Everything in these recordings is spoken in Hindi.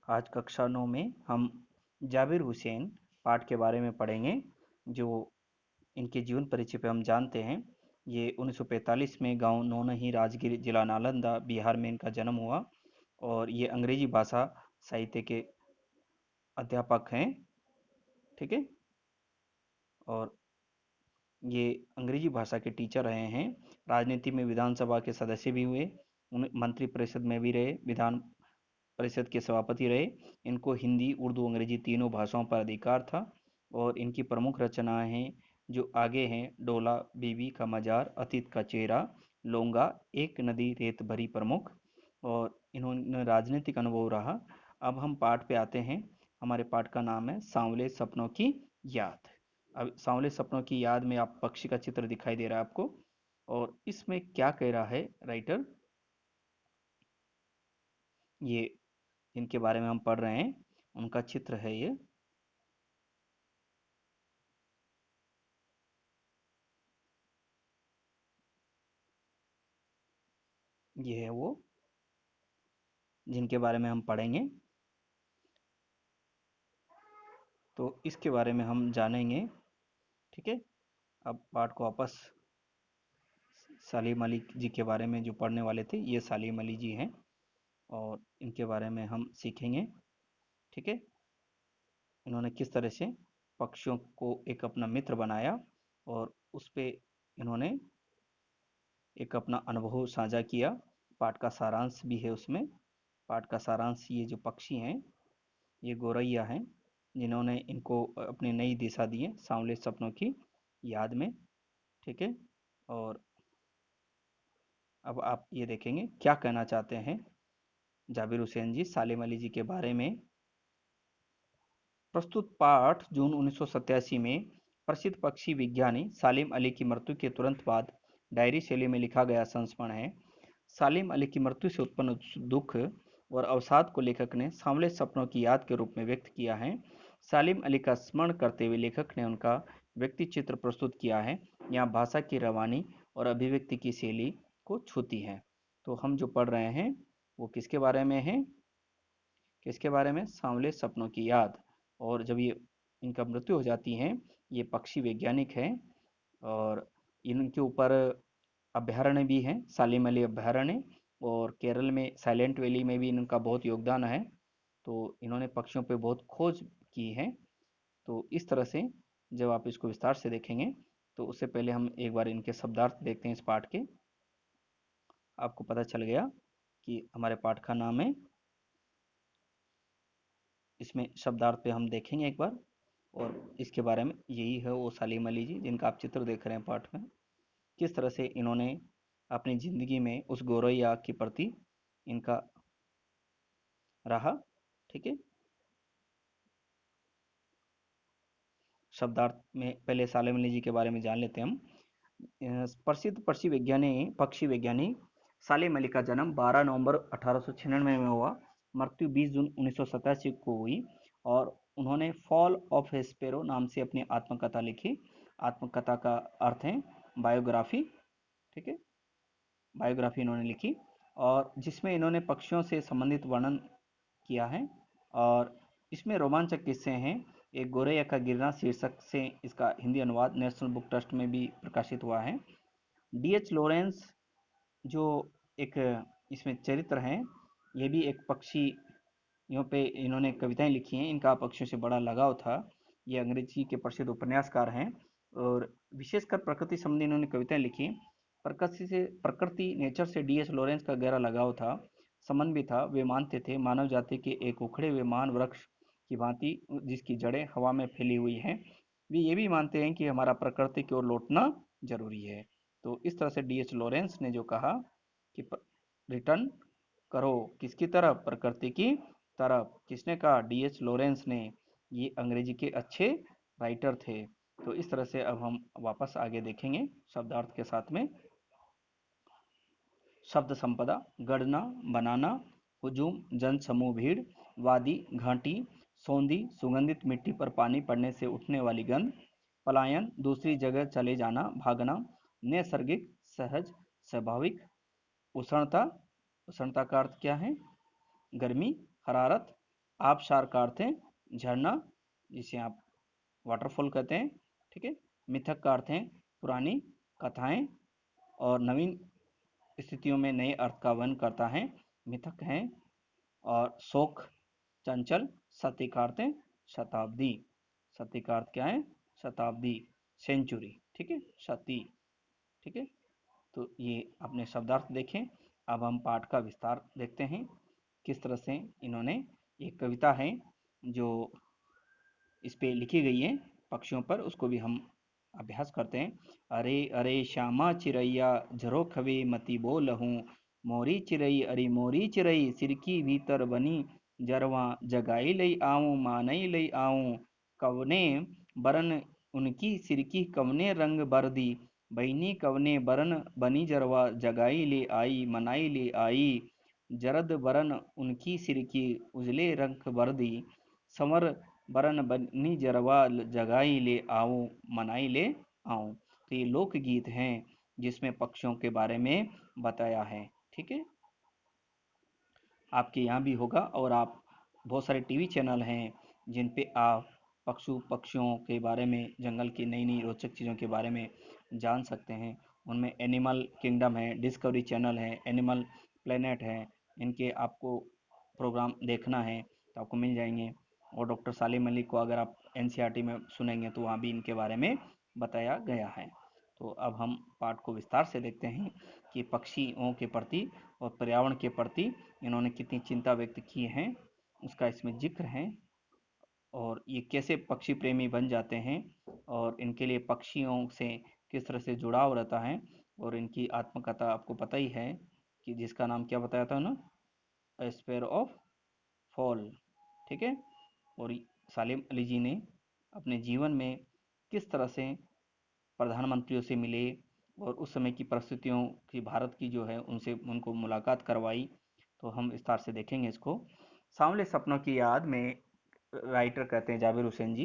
आज कक्षा 9 में हम जाबिर हुसैन पाठ के बारे में पढ़ेंगे। जो इनके जीवन परिचय पे हम जानते हैं। ये 1945 में गांव नौनही राजगीर जिला नालंदा बिहार में इनका जन्म हुआ और ये अंग्रेजी भाषा साहित्य के अध्यापक हैं। ठीक है। और ये अंग्रेजी भाषा के टीचर रहे हैं। राजनीति में विधानसभा के सदस्य भी हुए, मंत्री परिषद में भी रहे, विधान परिषद के सभापति रहे। इनको हिंदी, उर्दू, अंग्रेजी तीनों भाषाओं पर अधिकार था। और इनकी प्रमुख रचनाएं हैं जो आगे हैं: डोला, बीबी का मजार, अतीत का चेहरा, लोंगा, एक नदी रेत भरी प्रमुख। और इन्होंने राजनीतिक अनुभव रहा। अब हम पाठ पे आते हैं। हमारे पाठ का नाम है सांवले सपनों की याद। अब सांवले सपनों की याद में आप पक्षी का चित्र दिखाई दे रहा है आपको। और इसमें क्या कह रहा है राइटर, ये इनके बारे में हम पढ़ रहे हैं, उनका चित्र है ये है वो जिनके बारे में हम पढ़ेंगे। तो इसके बारे में हम जानेंगे। ठीक है। अब पाठ को वापस, सलीम अली जी के बारे में जो पढ़ने वाले थे, ये सलीम अली जी हैं और इनके बारे में हम सीखेंगे। ठीक है। इन्होंने किस तरह से पक्षियों को एक अपना मित्र बनाया और उस पे इन्होंने एक अपना अनुभव साझा किया। पाठ का सारांश भी है उसमें। पाठ का सारांश: ये जो पक्षी हैं ये गौरैया हैं, जिन्होंने इनको अपनी नई दिशा दी है सांवले सपनों की याद में। ठीक है। और अब आप ये देखेंगे क्या कहना चाहते हैं जाबिर हुसैन जी सालिम अली जी के बारे में। प्रस्तुत पाठ जून 1987 में प्रसिद्ध पक्षी विज्ञानी सालिम अली की मृत्यु के तुरंत बाद डायरी शैली में लिखा गया संस्मरण है। सालिम अली की मृत्यु से उत्पन्न दुख और अवसाद को लेखक ने सांवले सपनों की याद के रूप में व्यक्त किया है। सालिम अली का स्मरण करते हुए लेखक ने उनका व्यक्ति चित्र प्रस्तुत किया है। यहाँ भाषा की रवानी और अभिव्यक्ति की शैली को छूती है। तो हम जो पढ़ रहे हैं वो किसके बारे में है? किसके बारे में? सांवले सपनों की याद। और जब ये इनका मृत्यु हो जाती है, ये पक्षी वैज्ञानिक हैं और इनके ऊपर अभ्यारण्य भी हैं, सालिम अली अभ्यारण्य। और केरल में साइलेंट वैली में भी इनका बहुत योगदान है। तो इन्होंने पक्षियों पे बहुत खोज की है। तो इस तरह से जब आप इसको विस्तार से देखेंगे, तो उससे पहले हम एक बार इनके शब्दार्थ देखते हैं इस पाठ के। आपको पता चल गया कि हमारे पाठ का नाम है। इसमें शब्दार्थ पे हम देखेंगे एक बार। और इसके बारे में यही है वो सलीम अली जी जिनका आप चित्र देख रहे हैं पाठ में। किस तरह से इन्होंने अपनी ज़िंदगी में उस गौरैया के प्रति इनका रहा। ठीक है। शब्दार्थ में पहले सालिम अली जी के बारे में जान लेते हैं हम। प्रसिद्ध पक्षी वैज्ञानिक सालिम अली का जन्म 12 नवंबर 1896 में हुआ। मृत्यु 20 जून 1987 को हुई। और उन्होंने फॉल ऑफ ए स्पैरो नाम से अपनी आत्मकथा लिखी। आत्मकथा का अर्थ है बायोग्राफी। ठीक है। बायोग्राफी इन्होंने लिखी और जिसमें इन्होंने पक्षियों से संबंधित वर्णन किया है। और इसमें रोमांचक किस्से हैं। एक गोरैया का गिरना शीर्षक से इसका हिंदी अनुवाद नेशनल बुक ट्रस्ट में भी प्रकाशित हुआ है। डीएच लॉरेंस जो एक इसमें चरित्र हैं, ये भी एक पक्षी यहाँ पे इन्होंने कविताएं लिखी हैं। इनका पक्षियों से बड़ा लगाव था। ये अंग्रेजी के प्रसिद्ध उपन्यासकार हैं और विशेषकर प्रकृति संबंधी इन्होंने कविताएं लिखी। प्रकृति नेचर से डीएच लॉरेंस का गहरा लगाव था, संबंध भी था। वे मानते थे मानव जाति के एक उखड़े हुए महान वृक्ष की भांति जिसकी जड़ें हवा में फैली हुई हैं। वे ये भी मानते हैं कि हमारा प्रकृति की ओर लौटना जरूरी है। तो इस तरह से डीएच लॉरेंस ने जो कहा कि रिटर्न करो किसकी तरफ? प्रकृति की तरफ। किसने कहा? डीएच लॉरेंस ने। ये अंग्रेजी के अच्छे राइटर थे। तो इस तरह से अब हम वापस आगे देखेंगे शब्दार्थ के साथ में। शब्द संपदा: गढ़ना, बनाना, हुजूम, जन समूह, भीड़, वादी, घाटी, सौंधी, सुगंधित मिट्टी पर पानी पड़ने से उठने वाली गंध, पलायन, दूसरी जगह चले जाना, भागना, नैसर्गिक, सहज, स्वाभाविक, उष्णता, उष्णता का अर्थ क्या है? गर्मी, हरारत, आबशार का अर्थ है झरना, जिसे आप वाटरफॉल कहते हैं, ठीक है। मिथक का अर्थ है पुरानी कथाएं और नवीन स्थितियों में नए अर्थ का वर्णन करता है, मिथक है। और शोक चंचल, सती का अर्थ है शताब्दी, सती का अर्थ क्या है शताब्दी, सेंचुरी, ठीक है, सती, ठीक है। तो ये अपने शब्दार्थ देखें। अब हम पाठ का विस्तार देखते हैं किस तरह से इन्होंने, एक कविता है जो इस पे लिखी गई है पक्षियों पर, उसको भी हम अभ्यास करते हैं। अरे अरे श्यामा चिरैया झरो खवे मति बोलहूँ, मोरी चिरई अरे मोरी चिरई सिरकी भीतर बनी, जरवा जगाई लई आऊँ मानई लई आऊँ, कवने बरन उनकी सिरकी कवने रंग बरदी, बहिनी कवने बरन बनी जरवा जगाई ले आई मनाई ले आई, जरद बरन उनकी सिरकी उजले रंग बरदी, संवर बरन बनी जरवा जगाई ले आऊं मनाई ले आऊं। तो ये लोकगीत हैं जिसमें पक्षियों के बारे में बताया है, ठीक है। आपके यहाँ भी होगा, और आप बहुत सारे टीवी चैनल हैं जिन पे आप पक्षियों के बारे में, जंगल की नई नई रोचक चीज़ों के बारे में जान सकते हैं। उनमें एनिमल किंगडम है, डिस्कवरी चैनल है, एनिमल प्लेनेट है, इनके आपको प्रोग्राम देखना है तो आपको मिल जाएंगे। और डॉक्टर सालिम मलिक को अगर आप एनसीईआरटी में सुनेंगे तो वहाँ भी इनके बारे में बताया गया है। तो अब हम पाठ को विस्तार से देखते हैं कि पक्षियों के प्रति और पर्यावरण के प्रति इन्होंने कितनी चिंता व्यक्त की है, उसका इसमें जिक्र है। और ये कैसे पक्षी प्रेमी बन जाते हैं, और इनके लिए पक्षियों से किस तरह से जुड़ाव रहता है। और इनकी आत्मकथा आपको पता ही है कि जिसका नाम क्या बताया था ना, स्पेरो ऑफ फॉल, ठीक है। और सालिम अली जी ने अपने जीवन में किस तरह से प्रधानमंत्रियों से मिले और उस समय की परिस्थितियों की, भारत की जो है उनसे उनको मुलाकात करवाई, तो हम विस्तार से देखेंगे इसको। सांवले सपनों की याद में राइटर कहते हैं जाबिर हुसैन जी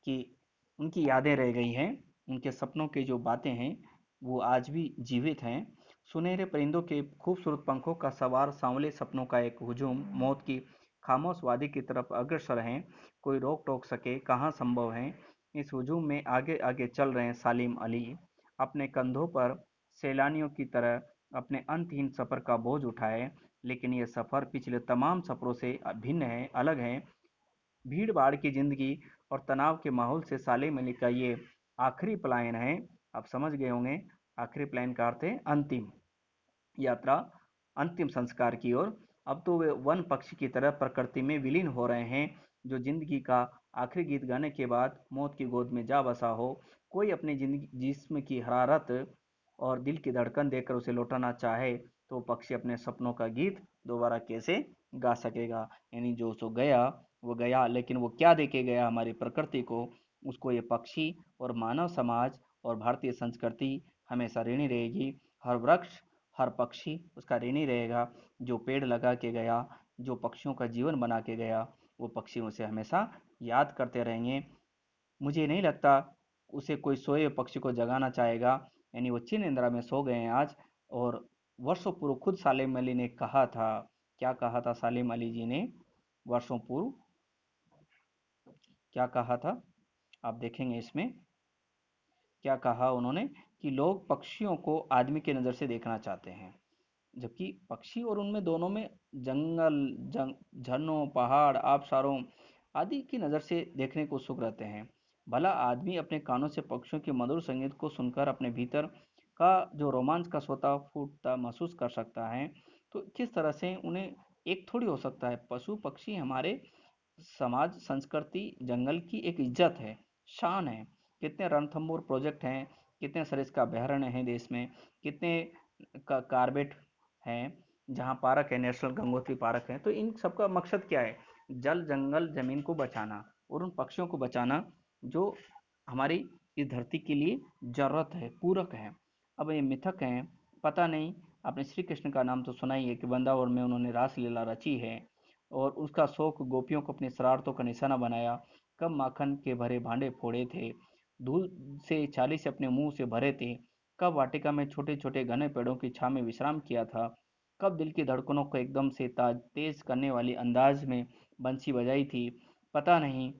कि उनकी यादें रह गई हैं, उनके सपनों की जो बातें हैं वो आज भी जीवित हैं। सुनहरे परिंदों के खूबसूरत पंखों का सवार सांवले सपनों का एक हुजूम मौत की खामोश वादी की तरफ अग्रसर है, कोई रोक टोक सके कहाँ संभव है। इस हुजूम में आगे आगे चल रहे हैं सालिम अली, अपने कंधों पर सैलानियों की तरह अपने अंतहीन सफर का बोझ उठाए। लेकिन यह सफर पिछले तमाम सफरों से भिन्न है, अलग है। भीड़ भाड़ की जिंदगी और तनाव के माहौल से सालिम अली का ये आखिरी पलायन है। आप समझ गए होंगे, आखिरी पलायन का अर्थ है अंतिम यात्रा, अंतिम संस्कार की ओर। अब तो वे वन पक्षी की तरह प्रकृति में विलीन हो रहे हैं, जो जिंदगी का आखिरी गीत गाने के बाद मौत की गोद में जा बसा हो। कोई अपनी जिंदगी जिस्म की हरारत और दिल की धड़कन देकर उसे लौटाना चाहे तो पक्षी अपने सपनों का गीत दोबारा कैसे गा सकेगा। यानी जो सो गया वो गया, लेकिन वो क्या देके गया हमारी प्रकृति को, उसको ये पक्षी और मानव समाज और भारतीय संस्कृति हमेशा ऋणी रहेगी। हर वृक्ष, हर पक्षी उसका ऋणी रहेगा। जो पेड़ लगा के गया, जो पक्षियों का जीवन बना के गया, वो पक्षी उसे हमेशा याद करते रहेंगे। मुझे नहीं लगता उसे कोई सोए हुए पक्षी को जगाना चाहेगा। यानी वो चिर निद्रा में सो गए हैं आज। और वर्षों पूर्व खुद सालिम अली ने कहा था, क्या कहा था सालिम अली जी ने वर्षों पूर्व, क्या कहा था आप देखेंगे इसमें। क्या कहा उन्होंने कि लोग पक्षियों को आदमी की नज़र से देखना चाहते हैं, जबकि पक्षी और उनमें दोनों में जंगल, झरनों, पहाड़, आबशारों आदि की नज़र से देखने को उत्सुक रहते हैं। भला आदमी अपने कानों से पक्षियों के मधुर संगीत को सुनकर अपने भीतर का जो रोमांच का सोता फूटता महसूस कर सकता है, तो किस तरह से उन्हें एक थोड़ी हो सकता है। पशु पक्षी हमारे समाज, संस्कृति, जंगल की एक इज्जत है, शान है। कितने रणथंभौर प्रोजेक्ट हैं, कितने सरिस्का अभयारण्य हैं देश में, कितने कार्बेट हैं, जहाँ पार्क है, नेशनल गंगोत्री पार्क है। तो इन सबका मकसद क्या है, जल जंगल जमीन को बचाना और उन पक्षियों को बचाना जो हमारी इस धरती के लिए जरूरत है, पूरक है। अब ये मिथक हैं, पता नहीं, आपने श्री कृष्ण का नाम तो सुना ही है कि वृंदावन में उन्होंने रासलीला रची है और उसका शौक गोपियों को अपनी शरारतों का निशाना बनाया। कब माखन के भरे भांडे फोड़े थे, धूल से चालीस अपने मुंह से भरे थे, कब वाटिका में छोटे छोटे घने पेड़ों की छांव में विश्राम किया था, कब दिल की धड़कनों को एकदम से तेज करने वाली अंदाज में बंसी बजाई थी, पता नहीं।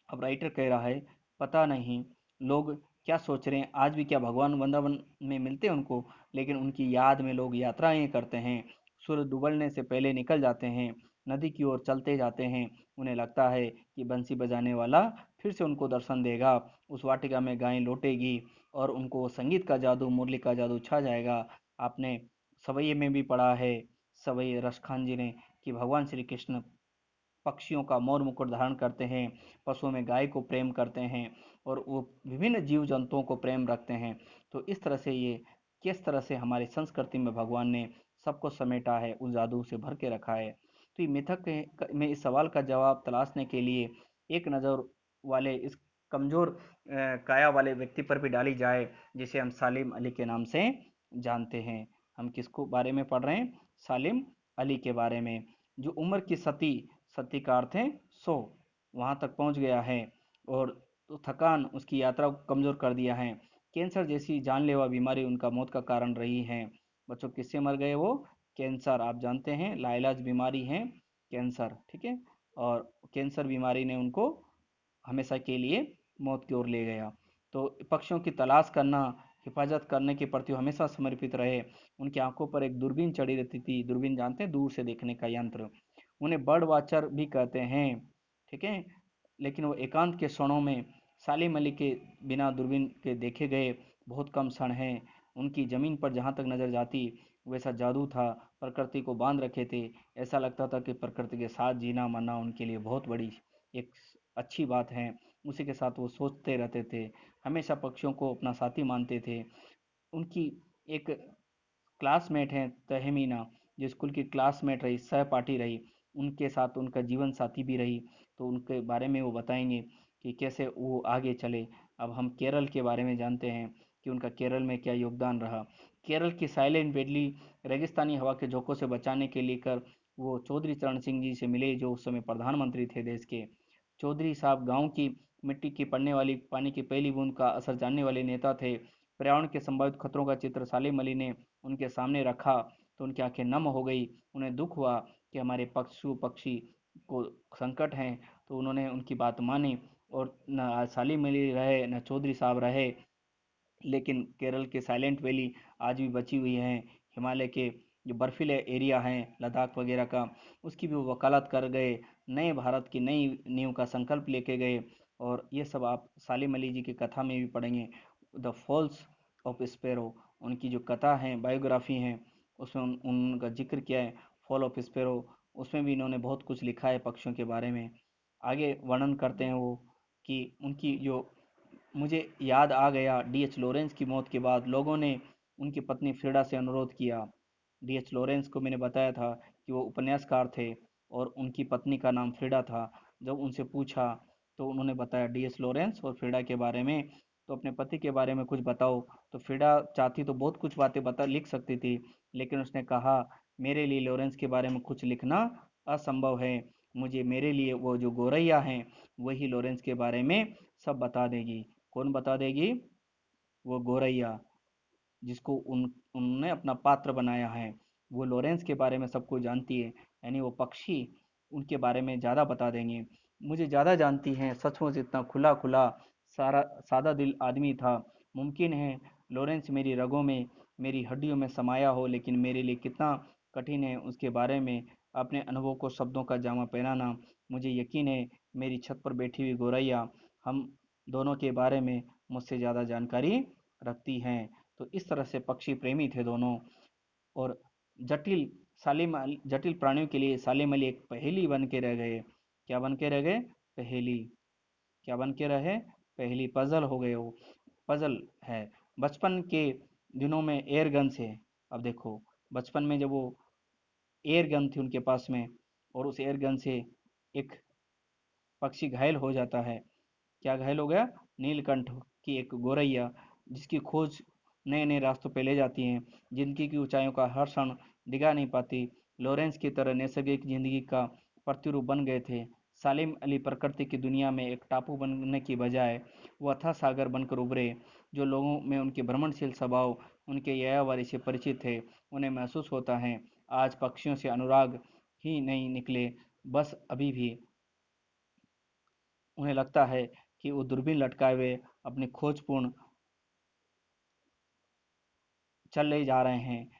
अब राइटर कह रहा है, पता नहीं लोग क्या सोच रहे हैं, आज भी क्या भगवान वृंदावन में मिलते हैं उनको, लेकिन उनकी याद में लोग यात्राएं करते हैं, सूरज डूबने से पहले निकल जाते हैं, नदी की ओर चलते जाते हैं। उन्हें लगता है कि बंसी बजाने वाला फिर से उनको दर्शन देगा, उस वाटिका में गायें लौटेगी और उनको संगीत का जादू, मुरली का जादू छा जाएगा। आपने सवैये में भी पढ़ा है, सवैये रसखान जी ने, कि भगवान श्री कृष्ण पक्षियों का मोर मुकुट धारण करते हैं, पशुओं में गाय को प्रेम करते हैं और वो विभिन्न जीव जंतुओं को प्रेम रखते हैं। तो इस तरह से ये किस तरह से हमारी संस्कृति में भगवान ने सबको समेटा है, उस जादू से भर के रखा है। तो ये मिथक में इस सवाल का जवाब तलाशने के लिए एक नज़र वाले इस कमज़ोर काया वाले व्यक्ति पर भी डाली जाए, जिसे हम सालिम अली के नाम से जानते हैं। हम किसको बारे में पढ़ रहे हैं? सालिम अली के बारे में, जो उम्र की सती, सती का अर्थ है 100, वहाँ तक पहुँच गया है और तो थकान उसकी यात्रा को कमज़ोर कर दिया है। कैंसर जैसी जानलेवा बीमारी उनका मौत का कारण रही है। बच्चों किससे मर गए वो? कैंसर, आप जानते हैं लाइलाज बीमारी है कैंसर, ठीक है। और कैंसर बीमारी ने उनको हमेशा के लिए मौत की ओर ले गया। तो पक्षियों की तलाश करना, हिफाजत करने के प्रति वो हमेशा समर्पित रहे। उनकी आंखों पर एक दूरबीन चढ़ी रहती थी, दूरबीन जानते हैं, दूर से देखने का यंत्र। उन्हें बर्ड वाचर भी कहते हैं, ठीक है। लेकिन वो एकांत के क्षणों में सालिम अली के बिना दूरबीन के देखे गए बहुत कम क्षण हैं। उनकी ज़मीन पर जहाँ तक नज़र जाती वैसा जादू था, प्रकृति को बांध रखे थे। ऐसा लगता था कि प्रकृति के साथ जीना मरना उनके लिए बहुत बड़ी एक अच्छी बात है। उसी के साथ वो सोचते रहते थे, हमेशा पक्षियों को अपना साथी मानते थे। उनकी एक क्लासमेट हैं तहमीना, जो स्कूल की क्लासमेट रही, सहपाठी रही, उनके साथ उनका जीवन साथी भी रही। तो उनके बारे में वो बताएंगे कि कैसे वो आगे चले। अब हम केरल के बारे में जानते हैं कि उनका केरल में क्या योगदान रहा। केरल की साइलेंट वैली रेगिस्तानी हवा के झोंकों से बचाने के लेकर वो चौधरी चरण सिंह जी से मिले, जो उस समय प्रधानमंत्री थे देश के। चौधरी साहब गांव की मिट्टी की पड़ने वाली पानी की पहली बूंद का असर जानने वाले नेता थे। पर्यावरण के संभावित खतरों का चित्र सालिम अली ने उनके सामने रखा तो उनकी आंखें नम हो गई। उन्हें दुख हुआ कि हमारे पशु पक्षी को संकट है, तो उन्होंने उनकी बात मानी। और न सालिम अली रहे न चौधरी साहब रहे, लेकिन केरल के साइलेंट वैली आज भी बची हुई हैं। हिमालय के जो बर्फीले एरिया हैं लद्दाख वगैरह का, उसकी भी वो वकालत कर गए, नए भारत की नई नींव का संकल्प लेके गए। और ये सब आप सालिम अली जी की कथा में भी पढ़ेंगे। द फॉल्स ऑफ स्पैरो, उनकी जो कथा है, बायोग्राफी है, उसमें उनका जिक्र किया है। फॉल ऑफ स्पैरो, उसमें भी इन्होंने बहुत कुछ लिखा है पक्षियों के बारे में। आगे वर्णन करते हैं वो कि उनकी जो, मुझे याद आ गया डीएच लॉरेंस की मौत के बाद लोगों ने उनकी पत्नी फ्रीडा से अनुरोध किया। डीएच लॉरेंस को मैंने बताया था कि वो उपन्यासकार थे और उनकी पत्नी का नाम फ्रीडा था। जब उनसे पूछा तो उन्होंने बताया डीएच लॉरेंस और फ्रीडा के बारे में, तो अपने पति के बारे में कुछ बताओ। तो फ्रीडा चाहती तो बहुत कुछ बातें बता लिख सकती थी, लेकिन उसने कहा मेरे लिए लॉरेंस के बारे में कुछ लिखना असंभव है। मुझे, मेरे लिए वो जो गोरैया हैं वही लॉरेंस के बारे में सब बता देगी। कौन बता देगी? वो गोरैया, जिसको उन्होंने अपना पात्र बनाया है, वो लॉरेंस के बारे में सब कुछ जानती है। यानी वो पक्षी उनके बारे में ज़्यादा बता देंगे। मुझे ज़्यादा जानती हैं, सचमुच इतना खुला खुला सारा सादा दिल आदमी था। मुमकिन है लॉरेंस मेरी रगों में, मेरी हड्डियों में समाया हो, लेकिन मेरे लिए कितना कठिन है उसके बारे में अपने अनुभव को शब्दों का जामा पहनाना। मुझे यकीन है मेरी छत पर बैठी हुई गोरैया हम दोनों के बारे में मुझसे ज़्यादा जानकारी रखती हैं। तो इस तरह से पक्षी प्रेमी थे दोनों। और जटिल जटिल प्राणियों के लिए सालिम अली एक पहेली बन के रह गए। क्या बन के रह गए? पहेली। क्या बन के रहे? पहेली, पजल हो गए वो। पजल है। बचपन के दिनों में एयर गन से, अब देखो, बचपन में जब वो एयर गन थी उनके पास में, और उस एयर गन से एक पक्षी घायल हो जाता है। क्या घायल हो गया? नीलकंठ की एक गोरैया, जिसकी खोज नए नए रास्तों पे ले जाती हैं, जिंदगी की ऊंचाइयों का हर क्षण डिगा नहीं पाती। लॉरेंस की तरह नैसर्गिक जिंदगी का प्रतिरूप बन गए थे। सालिम अली प्रकृति की दुनिया में एक टापू बनने की बजाय वो अथाह सागर बनकर उभरे। जो लोगों में उनके भ्रमणशील स्वभाव, उनके यायावरी से परिचित थे, उन्हें महसूस होता है आज पक्षियों से अनुराग ही नहीं निकले, बस अभी भी उन्हें लगता है कि वो दूरबीन लटकाए हुए अपनी खोजपूर्ण चल ले जा रहे हैं।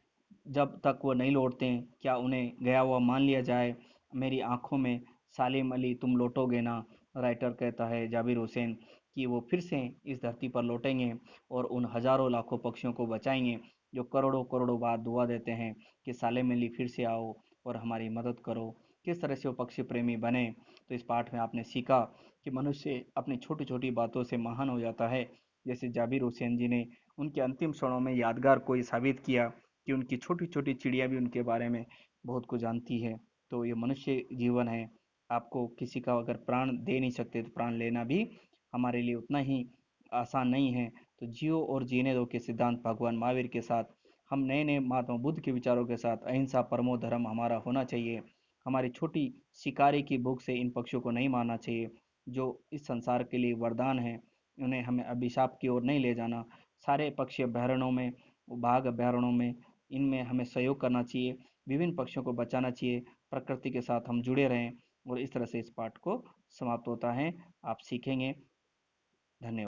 जब तक वो नहीं लौटते, क्या उन्हें गया हुआ मान लिया जाए? मेरी आंखों में सालिम अली, तुम लौटोगे ना? राइटर कहता है जाबिर हुसैन कि वो फिर से इस धरती पर लौटेंगे और उन हजारों लाखों पक्षियों को बचाएंगे जो करोड़ों करोड़ों बार दुआ देते हैं कि सालिम अली फिर से आओ और हमारी मदद करो। किस तरह से वो पक्षी प्रेमी बने? तो इस पाठ में आपने सीखा कि मनुष्य अपनी छोटी छोटी बातों से महान हो जाता है। जैसे जाबिर हुसैन जी ने उनके अंतिम क्षणों में यादगार को ये साबित किया कि उनकी छोटी छोटी चिड़िया भी उनके बारे में बहुत कुछ जानती है। तो ये मनुष्य जीवन है। आपको किसी का अगर प्राण दे नहीं सकते तो प्राण लेना भी हमारे लिए उतना ही आसान नहीं है। तो जियो और जीने दो के सिद्धांत भगवान महावीर के साथ हम नए नए महात्मा बुद्ध के विचारों के साथ अहिंसा परमो धर्म हमारा होना चाहिए। हमारी छोटी शिकारी की भूख से इन पक्षियों को नहीं मारना चाहिए जो इस संसार के लिए वरदान है। उन्हें हमें अभिशाप की ओर नहीं ले जाना। सारे पक्षी अभयारण्यों में, बाघ अभयारण्यों में, इनमें हमें सहयोग करना चाहिए। विभिन्न पक्षियों को बचाना चाहिए। प्रकृति के साथ हम जुड़े रहें। और इस तरह से इस पाठ को समाप्त होता है। आप सीखेंगे